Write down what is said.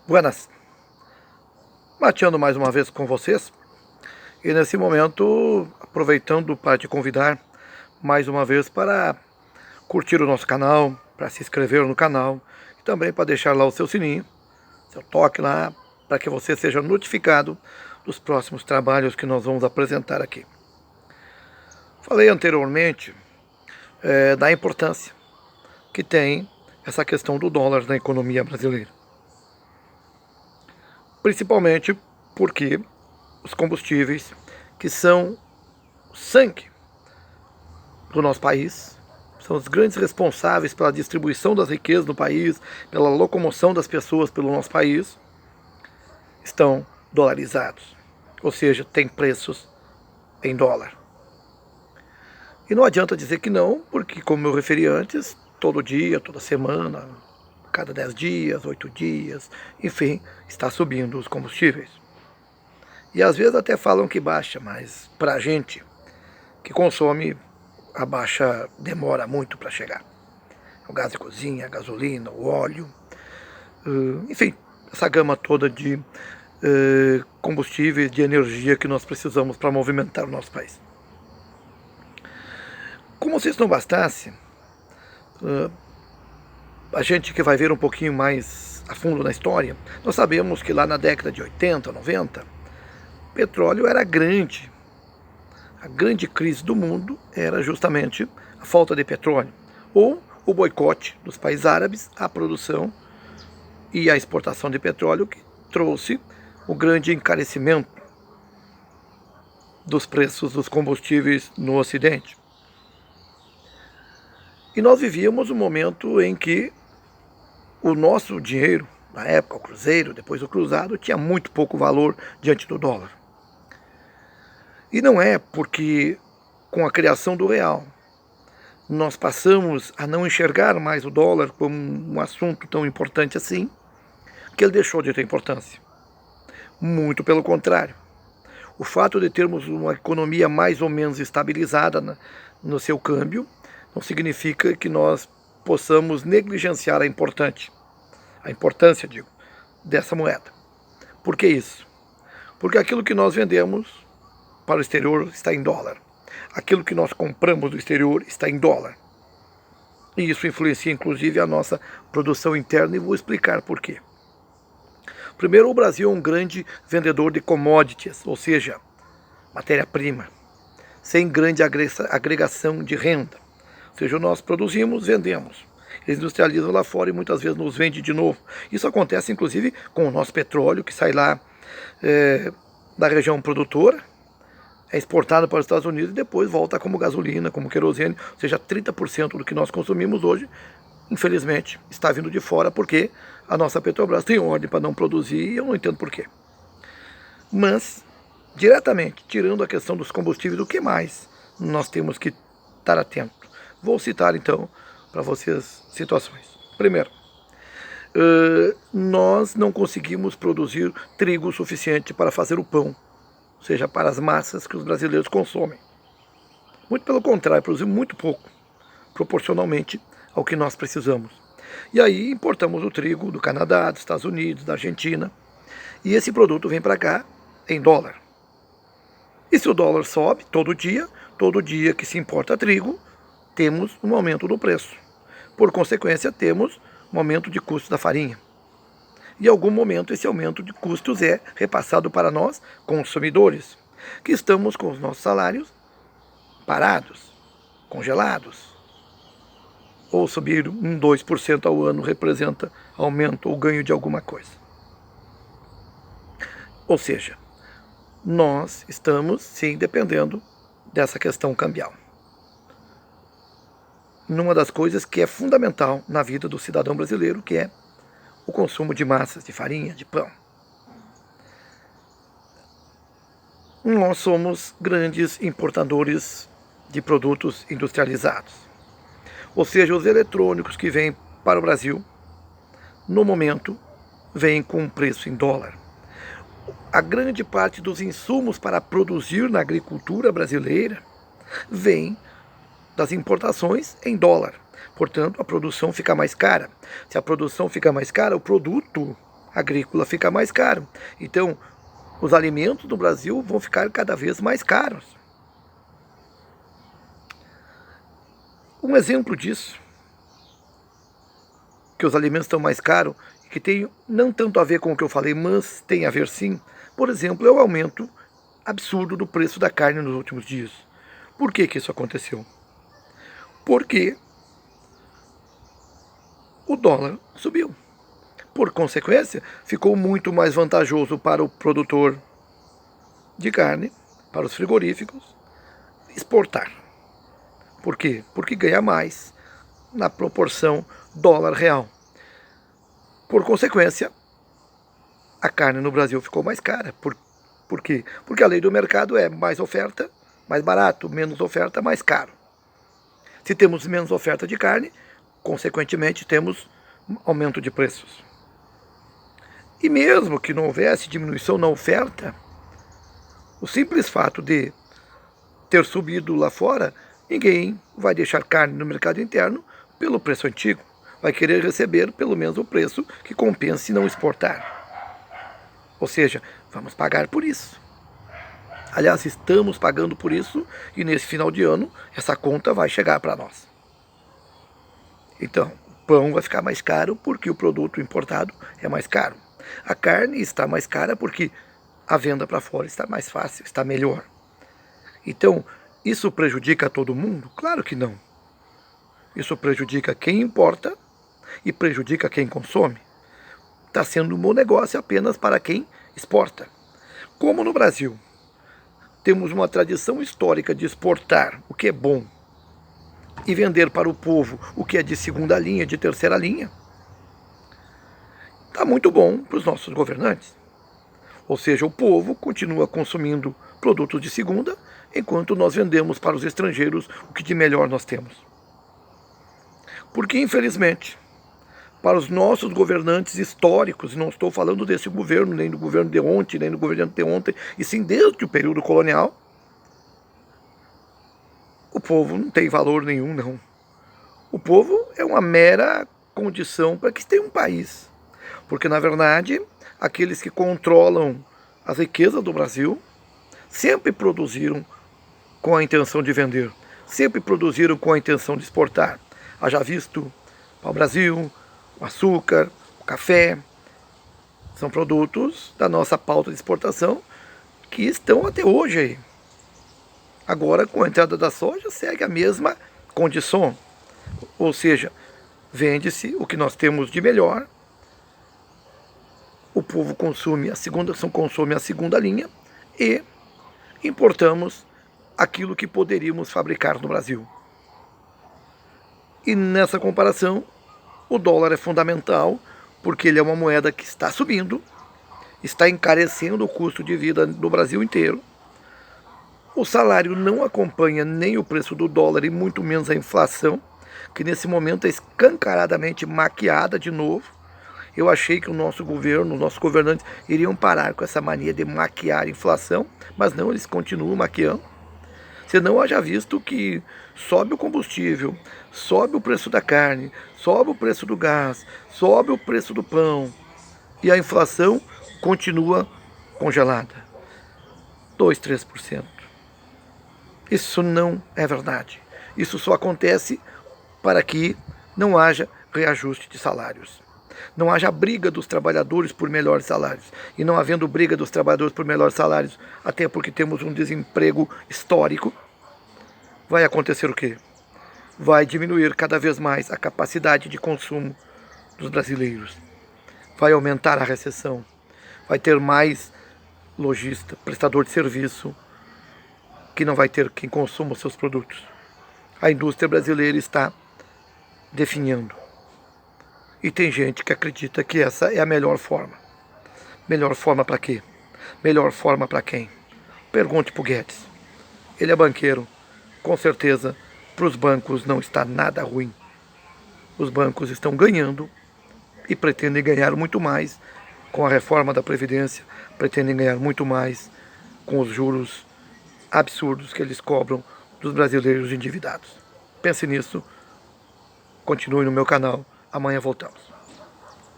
Buenas, mateando mais uma vez com vocês e nesse momento aproveitando para te convidar mais uma vez para curtir o nosso canal, para se inscrever no canal e também para deixar lá o seu sininho, seu toque lá, para que você seja notificado dos próximos trabalhos que nós vamos apresentar aqui. Falei anteriormente da importância que tem essa questão do dólar na economia brasileira. Principalmente porque os combustíveis, que são o sangue do nosso país, são os grandes responsáveis pela distribuição das riquezas no país, pela locomoção das pessoas pelo nosso país, estão dolarizados, ou seja, tem preços em dólar. E não adianta dizer que não, porque como eu referi antes, todo dia, toda semana, cada 10 dias, 8 dias, enfim, está subindo os combustíveis. E às vezes até falam que baixa, mas para a gente que consome, a baixa demora muito para chegar. O gás de cozinha, a gasolina, o óleo, enfim, essa gama toda de combustíveis, de energia que nós precisamos para movimentar o nosso país. Como se isso não bastasse, a gente que vai ver um pouquinho mais a fundo na história, nós sabemos que lá na década de 80, 90, petróleo era grande. A grande crise do mundo era justamente a falta de petróleo, ou o boicote dos países árabes à produção e à exportação de petróleo, que trouxe o grande encarecimento dos preços dos combustíveis no Ocidente. E nós vivíamos um momento em que o nosso dinheiro, na época o cruzeiro, depois o cruzado, tinha muito pouco valor diante do dólar. E não é porque com a criação do real nós passamos a não enxergar mais o dólar como um assunto tão importante assim, que ele deixou de ter importância. Muito pelo contrário. O fato de termos uma economia mais ou menos estabilizada no seu câmbio não significa que nós possamos negligenciar a importância, dessa moeda. Por que isso? Porque aquilo que nós vendemos para o exterior está em dólar. Aquilo que nós compramos do exterior está em dólar. E isso influencia inclusive a nossa produção interna e vou explicar por quê. Primeiro, o Brasil é um grande vendedor de commodities, ou seja, matéria-prima, sem grande agregação de renda. Ou seja, nós produzimos, vendemos. Eles industrializam lá fora e muitas vezes nos vendem de novo. Isso acontece inclusive com o nosso petróleo, que sai lá da região produtora, é exportado para os Estados Unidos e depois volta como gasolina, como querosene. Ou seja, 30% do que nós consumimos hoje, infelizmente, está vindo de fora porque a nossa Petrobras tem ordem para não produzir e eu não entendo por quê. Mas, diretamente, tirando a questão dos combustíveis, o que mais nós temos que estar atento? Vou citar, então, para vocês situações. Primeiro, nós não conseguimos produzir trigo suficiente para fazer o pão, ou seja, para as massas que os brasileiros consomem. Muito pelo contrário, produzimos muito pouco, proporcionalmente ao que nós precisamos. E aí importamos o trigo do Canadá, dos Estados Unidos, da Argentina, e esse produto vem para cá em dólar. E se o dólar sobe todo dia que se importa trigo, temos um aumento do preço. Por consequência, temos um aumento de custo da farinha. E em algum momento esse aumento de custos é repassado para nós, consumidores, que estamos com os nossos salários parados, congelados. Ou subir 2% ao ano representa aumento ou ganho de alguma coisa. Ou seja, nós estamos sim dependendo dessa questão cambial. Numa das coisas que é fundamental na vida do cidadão brasileiro, que é o consumo de massas, de farinha, de pão. Nós somos grandes importadores de produtos industrializados. Ou seja, os eletrônicos que vêm para o Brasil, no momento, vêm com um preço em dólar. A grande parte dos insumos para produzir na agricultura brasileira vem das importações em dólar. Portanto, a produção fica mais cara. Se a produção fica mais cara, o produto agrícola fica mais caro. Então, os alimentos no Brasil vão ficar cada vez mais caros. Um exemplo disso, que os alimentos estão mais caros, que tem não tanto a ver com o que eu falei, mas tem a ver sim, por exemplo, é o aumento absurdo do preço da carne nos últimos dias. Por que que isso aconteceu? Porque o dólar subiu. Por consequência, ficou muito mais vantajoso para o produtor de carne, para os frigoríficos, exportar. Por quê? Porque ganha mais na proporção dólar real. Por consequência, a carne no Brasil ficou mais cara. Por quê? Porque a lei do mercado é mais oferta, mais barato, menos oferta, mais caro. Se temos menos oferta de carne, consequentemente temos aumento de preços. E mesmo que não houvesse diminuição na oferta, o simples fato de ter subido lá fora, ninguém vai deixar carne no mercado interno pelo preço antigo. Vai querer receber pelo menos o preço que compense não exportar. Ou seja, vamos pagar por isso. Aliás, estamos pagando por isso e nesse final de ano essa conta vai chegar para nós. Então, o pão vai ficar mais caro porque o produto importado é mais caro. A carne está mais cara porque a venda para fora está mais fácil, está melhor. Então, isso prejudica todo mundo? Claro que não. Isso prejudica quem importa e prejudica quem consome. Está sendo um bom negócio apenas para quem exporta. Como no Brasil temos uma tradição histórica de exportar o que é bom e vender para o povo o que é de segunda linha, de terceira linha, está muito bom para os nossos governantes. Ou seja, o povo continua consumindo produtos de segunda, enquanto nós vendemos para os estrangeiros o que de melhor nós temos. Porque, infelizmente, para os nossos governantes históricos, e não estou falando desse governo, nem do governo de ontem, nem do governo de ontem, e sim desde o período colonial, o povo não tem valor nenhum, não. O povo é uma mera condição para que se tenha um país. Porque, na verdade, aqueles que controlam as riquezas do Brasil sempre produziram com a intenção de vender, sempre produziram com a intenção de exportar. Haja visto ao Brasil, o açúcar, o café, são produtos da nossa pauta de exportação que estão até hoje aí. Agora, com a entrada da soja, segue a mesma condição, ou seja, vende-se o que nós temos de melhor, o povo consome a segunda linha e importamos aquilo que poderíamos fabricar no Brasil. E nessa comparação, o dólar é fundamental, porque ele é uma moeda que está subindo, está encarecendo o custo de vida do Brasil inteiro. O salário não acompanha nem o preço do dólar e muito menos a inflação, que nesse momento é escancaradamente maquiada de novo. Eu achei que o nosso governo, os nossos governantes iriam parar com essa mania de maquiar a inflação, mas não, eles continuam maquiando. Senão haja visto que sobe o combustível, sobe o preço da carne, sobe o preço do gás, sobe o preço do pão e a inflação continua congelada. 2, 3%. Isso não é verdade. Isso só acontece para que não haja reajuste de salários. Não haja briga dos trabalhadores por melhores salários. E não havendo briga dos trabalhadores por melhores salários, até porque temos um desemprego histórico, vai acontecer o quê? Vai diminuir cada vez mais a capacidade de consumo dos brasileiros. Vai aumentar a recessão. Vai ter mais lojista, prestador de serviço, que não vai ter quem consuma os seus produtos. A indústria brasileira está definhando. E tem gente que acredita que essa é a melhor forma. Melhor forma para quê? Melhor forma para quem? Pergunte para o Guedes. Ele é banqueiro. Com certeza, para os bancos não está nada ruim. Os bancos estão ganhando e pretendem ganhar muito mais com a reforma da Previdência, pretendem ganhar muito mais com os juros absurdos que eles cobram dos brasileiros endividados. Pense nisso, continue no meu canal, amanhã voltamos.